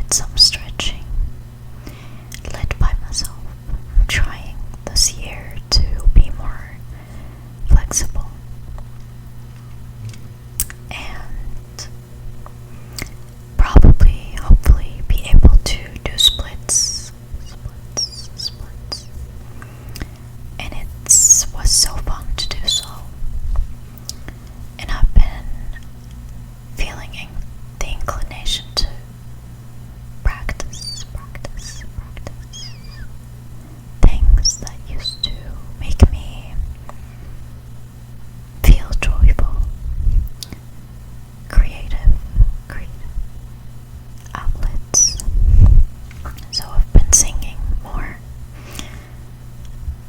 did some stretching led by myself. I'm trying this year to be more flexible and probably, hopefully, be able to do splits. And it was so fun to do so. And I've been feeling the inclination to practice things that used to make me feel joyful, creative outlets. So I've been singing more.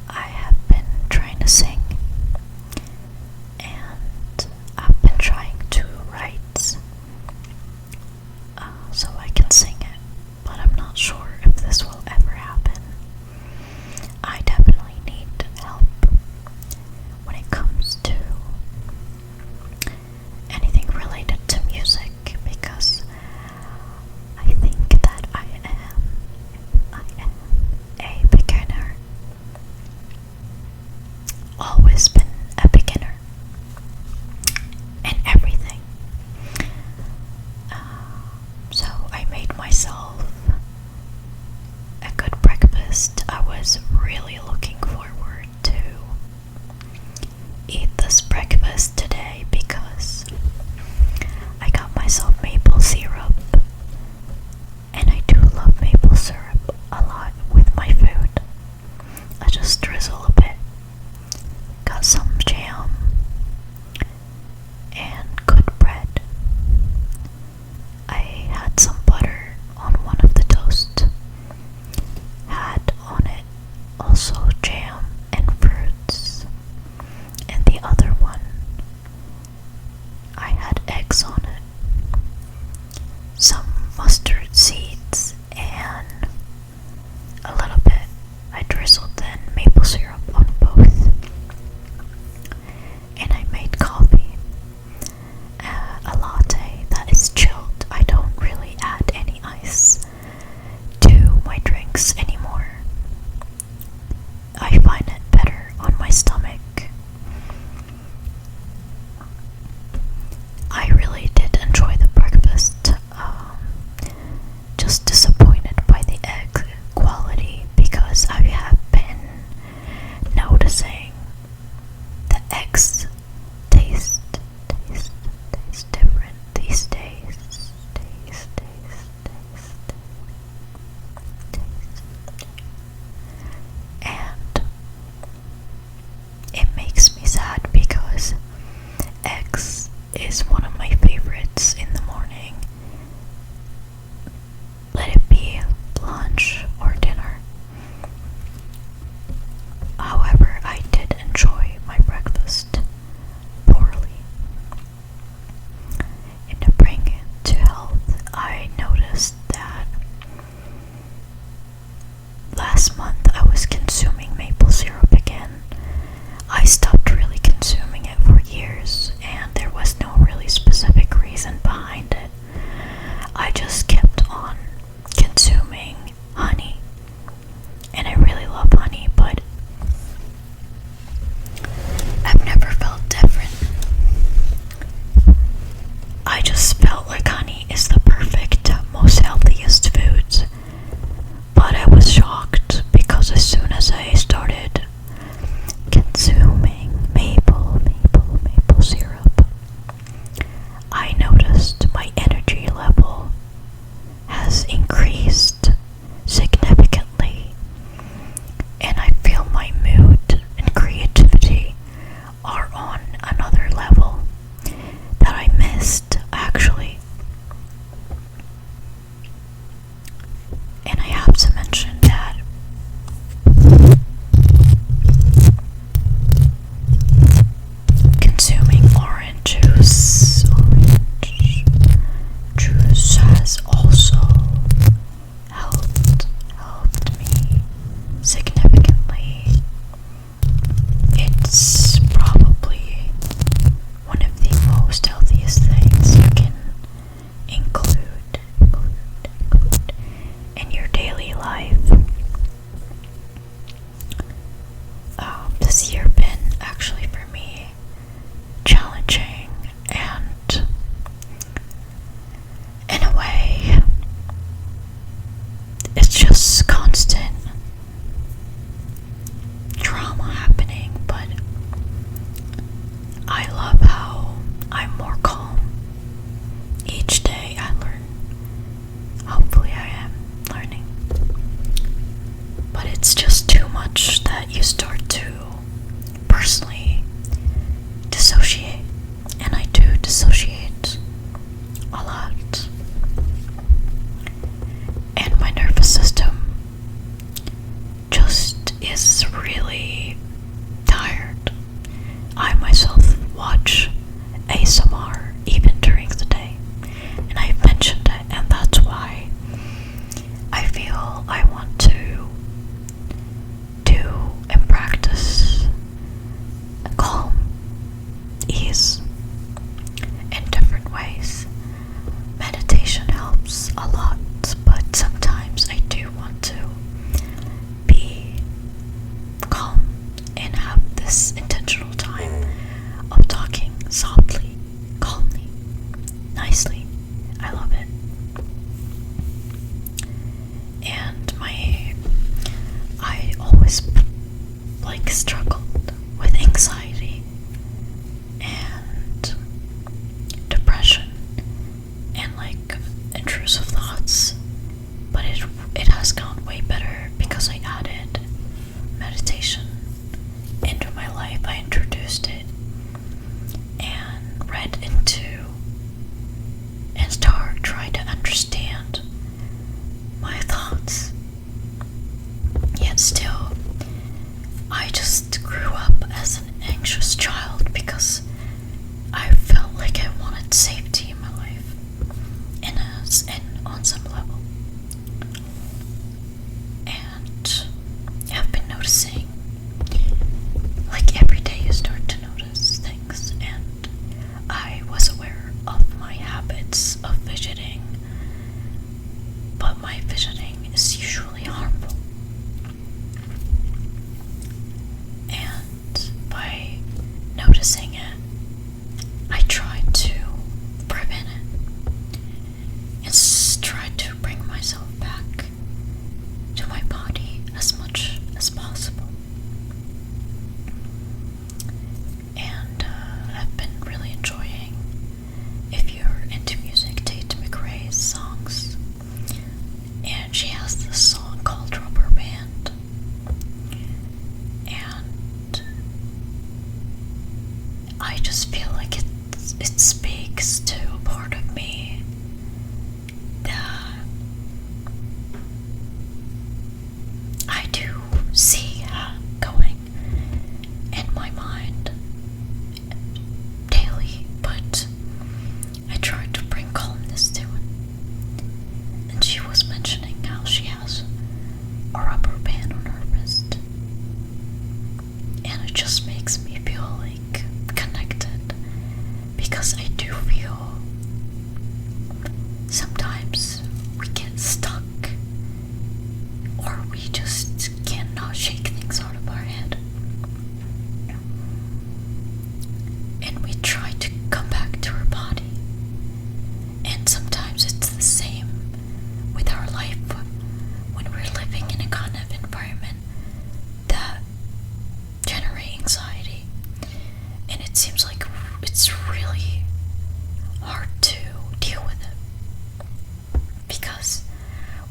I have been trying to sing, and I've been trying to write intrusive thoughts, but it has gone way better because I added meditation into my life. I introduced it and read into and try to understand my thoughts. Yet still, I just grew up as an anxious child because I felt like I wanted safety in my life, and on some level. And I've been noticing, like every day you start to notice things, and I was aware of my habits of fidgeting, but my fidgeting is usually harmful. And by noticing it, I try to prevent it and try to bring myself back to my body as much as possible. And I've been really enjoying, if you're into music, Tate McRae's songs. And she has this song called Rubber Band. And I just feel like it speaks to a part of me that I do see going in my mind daily, but I try to bring calmness to it. And she was mentioning how she has a rubber band on her wrist, and it just makes me feel like connected, because I do feel sometimes we get stuck, or we just cannot shake things out of our head, and we try to come back to our body. And sometimes it's the same with our life when we're living in a kind of environment that generate anxiety, and it seems like it's really hard to deal with it because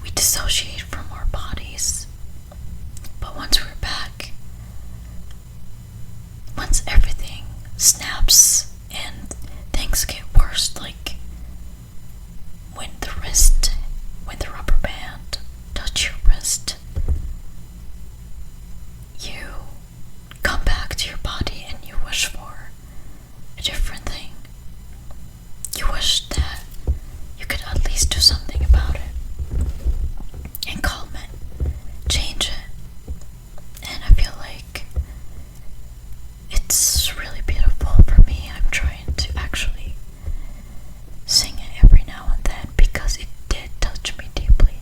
we dissociate from our bodies. But once we're back, once everything snaps and things get worse, like when the rubber band touch your wrist, you come back to your body and you wish for a different thing. You wish that you could at least do something about it and calm it, change it. And I feel like it's really beautiful for me. I'm trying to actually sing it every now and then because it did touch me deeply.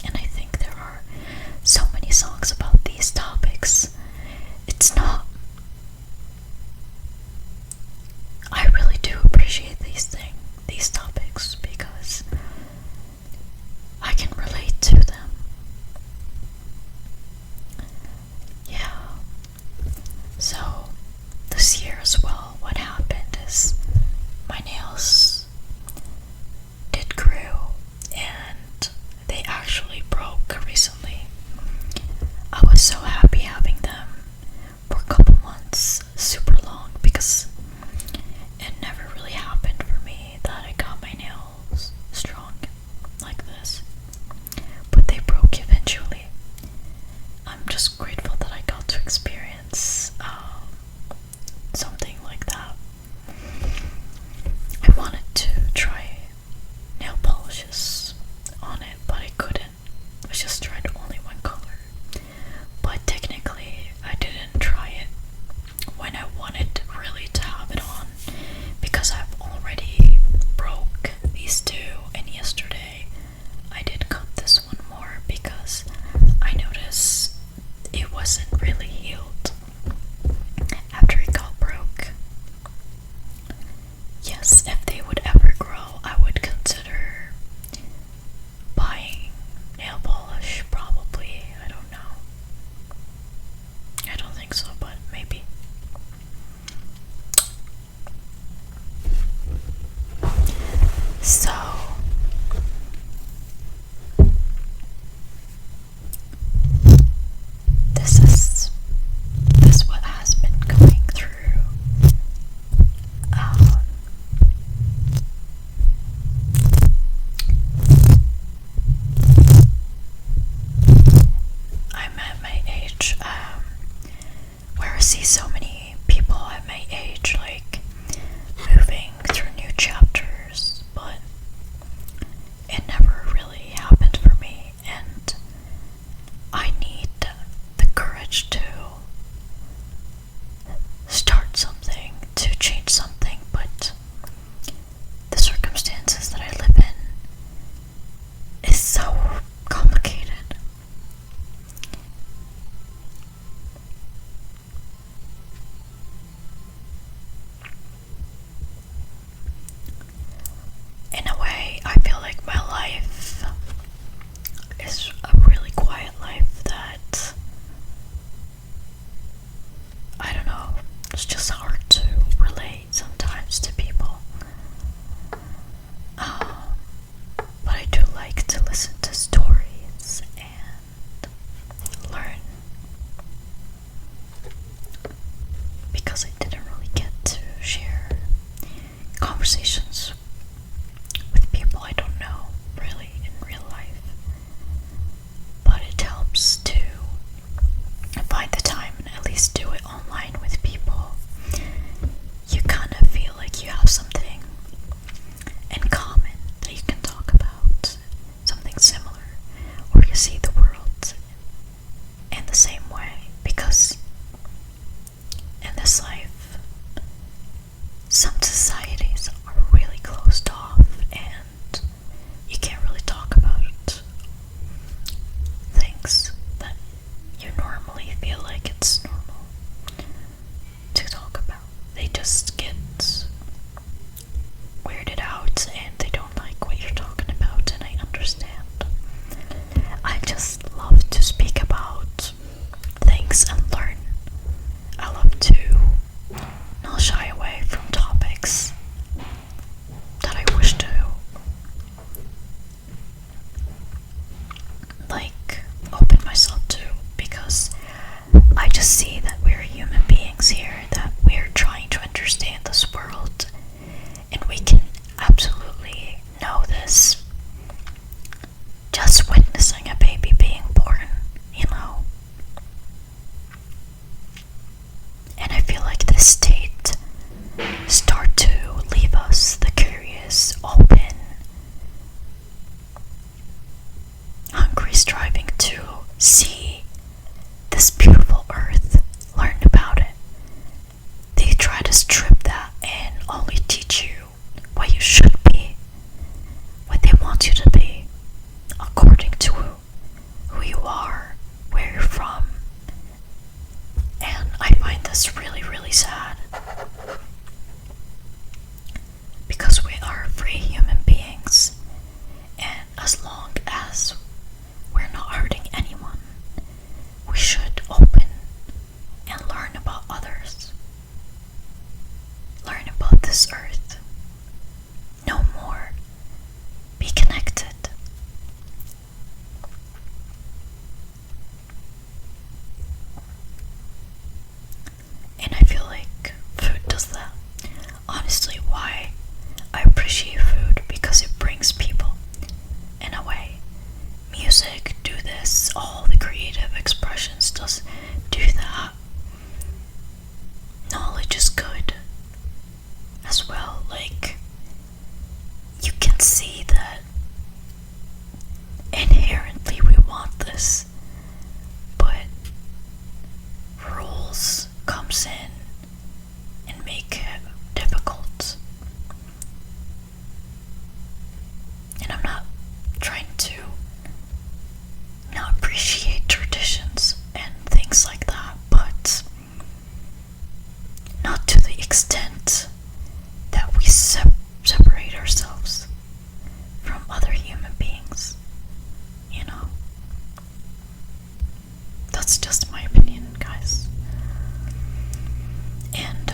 And I think there are so many songs about these topics. It's not. I really do appreciate these topics because I can relate to them. Yeah. So this year as well, what happened is my nails did grow, and they actually broke recently. I was so happy having them for a couple months, super long, because it never really happened for me that I got my nails strong like this. But they broke eventually. I'm just grateful that I got to experience something like that. I wanted to try nail polishes on it, but I couldn't. I just tried only one color. But technically, I didn't try it when I wanted really to have it on, because I've already broke these two, and yesterday I did cut this one more because I noticed it wasn't really healed after it got broke. Yes, if they would ever grow, I would consider buying nail polish, probably. I don't know. I don't think so, but maybe. So just see that we're human beings here, that we're trying to understand this world, and we can absolutely know this just witnessing a baby being born, you know. And I feel like this state start to leave us, the curious, open, hungry, striving to see this beautiful earth, learn about it. They try to strip that and only teach you what you should be, what they want you to be, according to who you are, where you're from. And I find this really, really sad. Because we are free human beings, and as long as we're not hurting anyone, we should open and learn about others. Learn about this earth. No more. Be connected. And I feel like food does that. Honestly, why I appreciate food, because it brings people in a way. Music do this, all the creative expressions does do that. Knowledge is good as well. Like, you can see that inherently we want this, but rules comes in and make it difficult. And I'm not trying to not appreciate traditions and things like that, but not to the extent that we separate ourselves from other human beings, you know? That's just my opinion, guys. And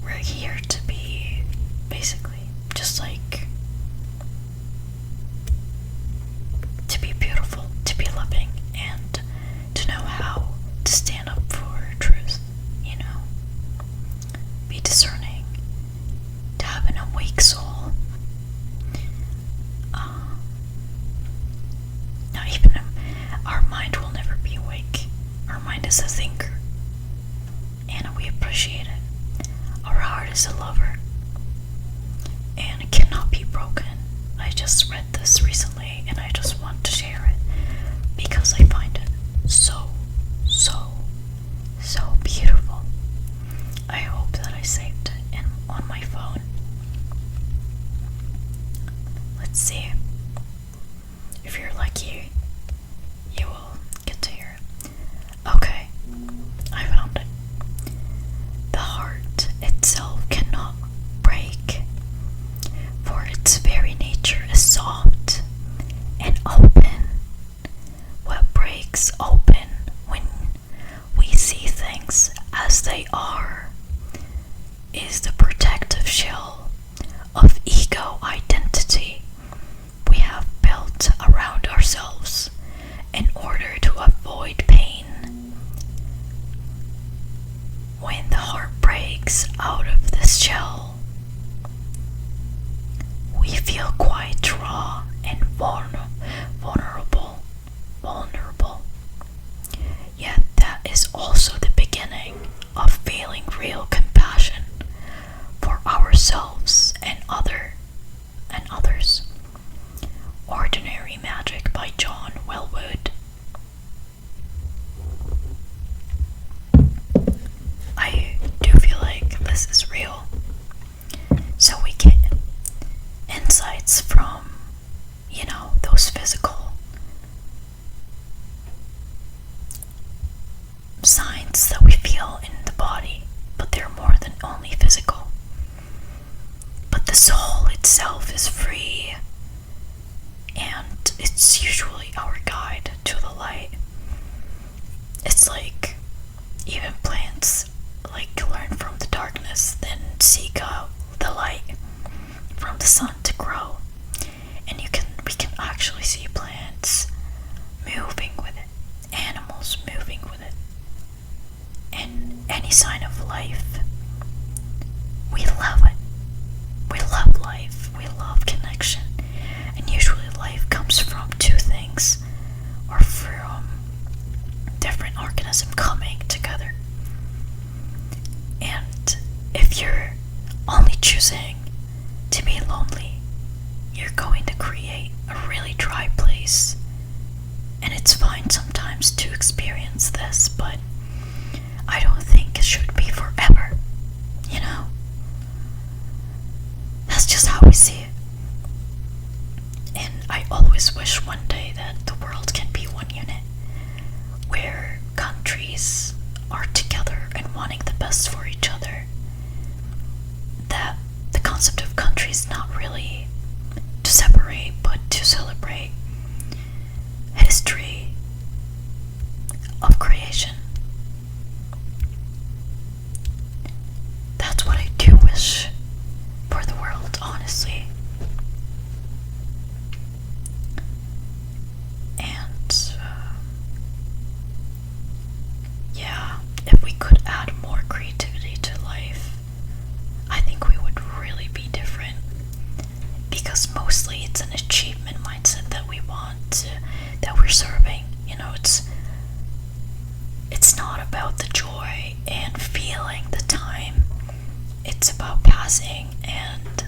we're here to be basically just like to be beautiful, to be loving, and to know how to stand up for truth, you know? Be discerning, to have an awake soul. Not even our mind will never be awake. Our mind is a thinker, and we appreciate it. Our heart is a lover, and it cannot be broken. I just read this recently, and I just want to share it because I find it so, so, so beautiful. I hope that I saved it on my phone. Let's see. If you're lucky, you will get to hear it. Okay, I found it. The heart itself cannot break, for its very nature is soft and open. What breaks open when we see things as they are is the protective shell of ego identity we have built around ourselves in order to avoid pain. When the heart breaks out of this shell, we feel quite raw and vulnerable. Yet that is also the beginning of feeling real compassion for ourselves and others. Ordinary Magic by John Welwood. I do feel like this is real. So we get insights from, those physical signs that we feel in the body, but they're more than only physical. But the soul itself is free, and it's usually our guide to the light. It's like even plants learn from the darkness, then seek out the light from the sun to grow. And we can actually see plants see. And I always wish one day that the world can be one unit, where countries are together and wanting the best for each other. That the concept of country is not really to separate, but to celebrate history of creation. That's what I do wish for the world, honestly. And yeah, if we could add more creativity to life, I think we would really be different. Because mostly it's an achievement mindset that we want, that we're serving. You know, it's not about the joy and feeling the time. It's about passing and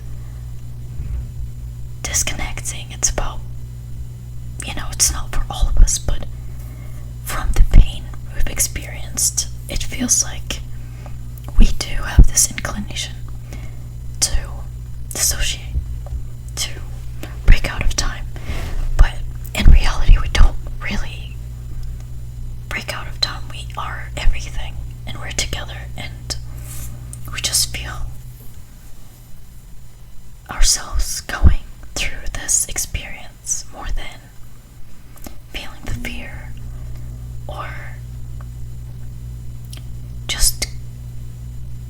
disconnecting. It's about, it's not for all of us, but from the pain we've experienced, it feels like we do have this inclination to dissociate, to break out of time. But in reality, we don't really break out of time. We are everything, and we're together, and we just feel ourselves going through this experience more than feeling the fear or just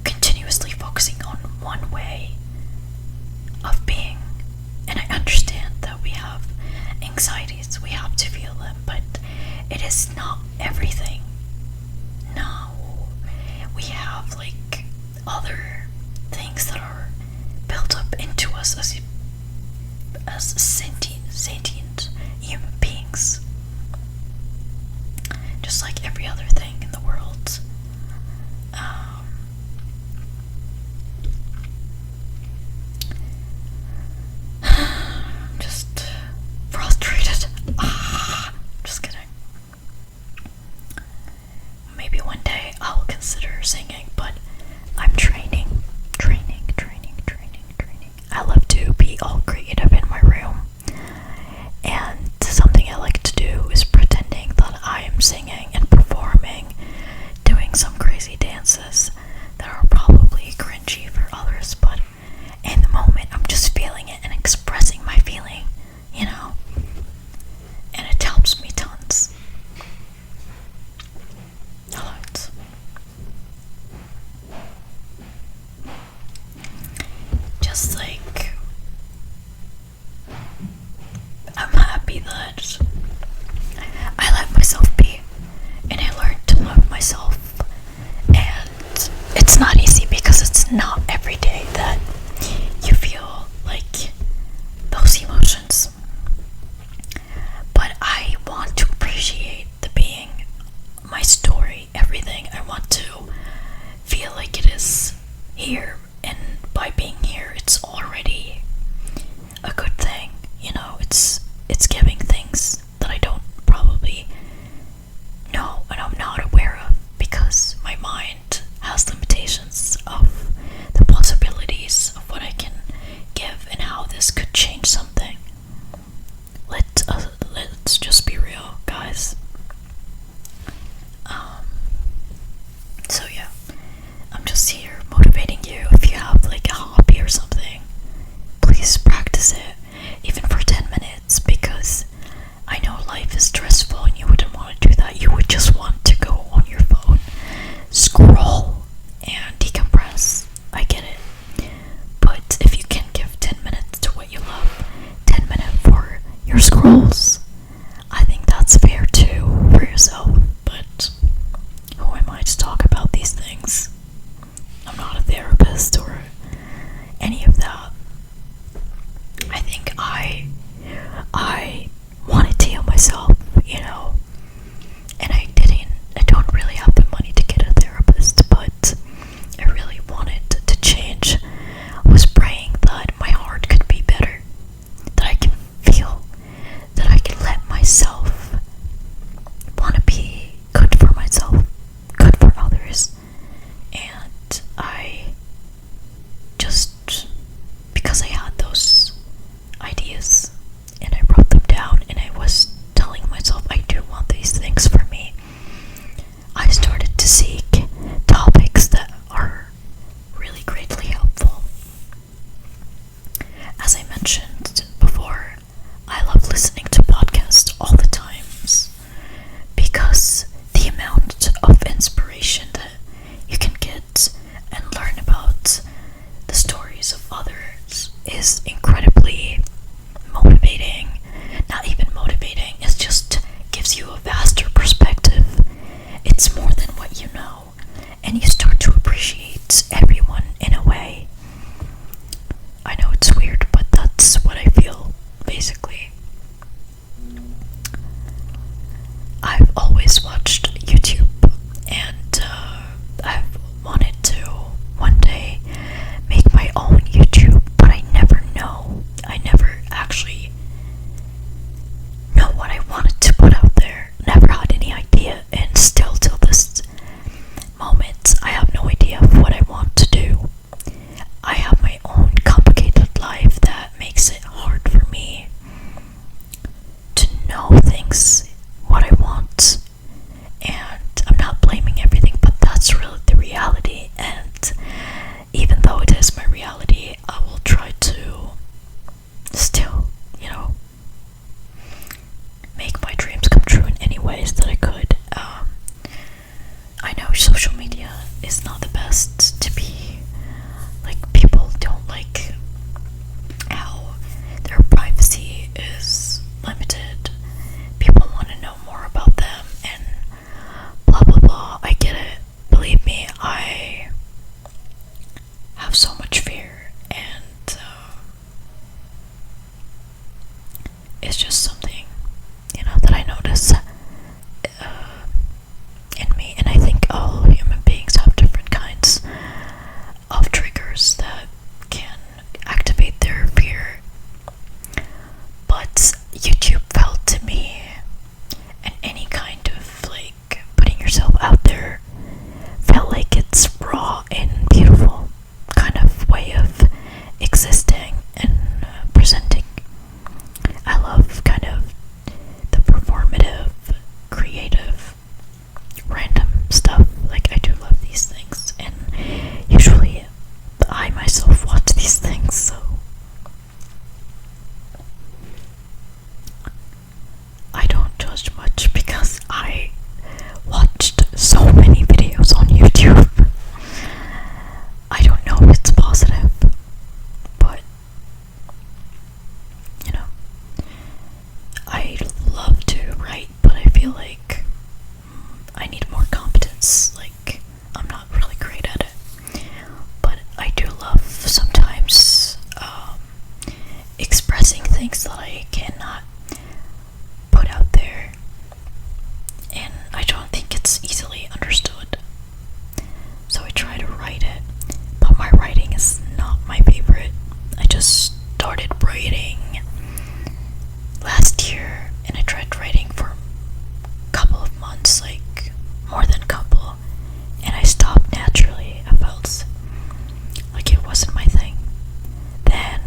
continuously focusing on one way of being. And I understand that we have anxieties, we have to feel them, but it is not everything. No, we have like other things that are built up into us as sentient human beings, just like every other thing in the world. Just frustrated. Just kidding. Maybe one day I'll consider singing, but I'm training. I love to be all creative in my room, and something I like to do is pretending that I am singing and performing, doing some crazy dances that are probably cringy for others, but in the moment I'm just feeling it and expressing my feeling, and it helps me tons. A lot. Just like I'm happy that I let myself be, and I learned to love myself. And it's not easy because it's not every day that you feel like those emotions. But I want to appreciate the being, my story, everything. I want to feel like it is here, and by being here, it's already a good thing. It's giving things that I don't probably know and I'm not aware of, because my mind has limitations of the possibilities of what I can give and how this could change something. Let's just be real, guys. So yeah, I'm just here motivating you. If you have like a hobby or something, please practice it, even for 10 minutes, because I know life is stressful and you wouldn't want to do that. You would just want to go on your phone, scroll, and decompress. I get it. But if you can give 10 minutes to what you love, 10 minutes for your scrolls, I think that's fair too for yourself. But who am I to talk about these things? I'm not a therapist or any of that. I think I wanted to heal myself, and I don't really have the money to get a therapist, but I really wanted to change. I was praying that my heart could be better, that I can feel, that I can others is incredibly motivating. Not even motivating, it just gives you a vaster perspective. It's more than what you know, and you start to appreciate everyone in a way. I know it's weird, but that's what I feel, basically. I've always watched YouTube, and I've wanted to one day make my own YouTube, but I never know. I never actually know what I wanted to put out there. Never had any idea, and still till this moment, I have no idea of what I want to do. I have my own complicated life that makes it hard for me to know things, what I want, and I'm not blaming everything, but that's really the reality. And even though it is my reality, I will try to still, make my dreams come true in any ways that I could. I know social media is not the best to be, like, people don't like how their privacy is limited. People want to know more about them and blah blah blah. I get it. Believe me, I have so much fear, and it's just something, that I notice in me, and I think all human beings have different kinds of triggers that can activate their fear. But YouTube felt to me, and any kind of like putting yourself out there felt like it's raw and beautiful kind of way of existing and presenting. I love kind of the performative, creative, random stuff. Like, I do love these things, and usually I myself watch these things, so I don't judge much because I watched so many videos on YouTube. I don't know if it's positive, but I love to write, but I feel like I need more competence. Like, I'm not really great at it, but I do love sometimes expressing things that I cannot put out there, and I don't think it's easily understood. So I try to write it, but my writing is not my favorite. I just started writing last year, and I tried writing for a couple of months, like more than a couple, and I stopped naturally. I felt like it wasn't my thing. Then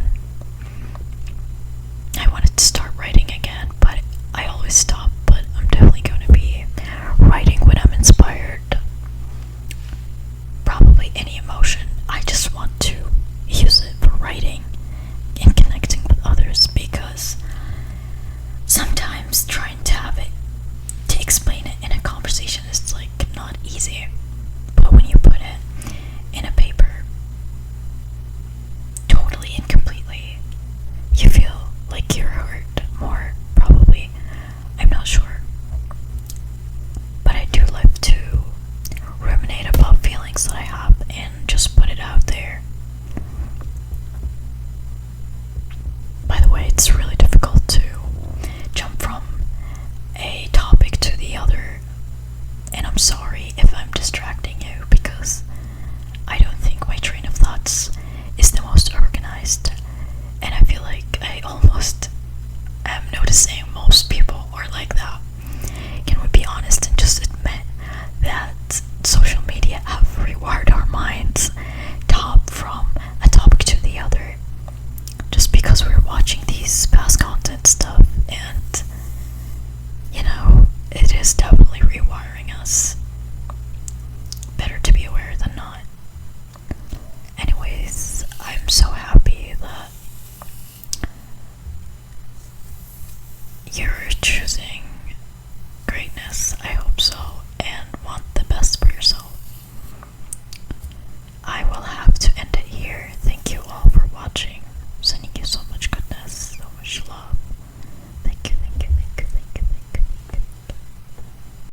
I wanted to start writing again, but I always stop. But I'm definitely going to be writing when I'm inspired. Probably any emotion. I just want to use it for writing and connecting with others, because sometimes trying to have it, to explain it in a conversation is like not easy. But when you put it in a paper, totally and completely, you feel like you're hurt more, probably. I'm not sure. But I do love to ruminate about feelings that I have and just put it out there. By the way, it's really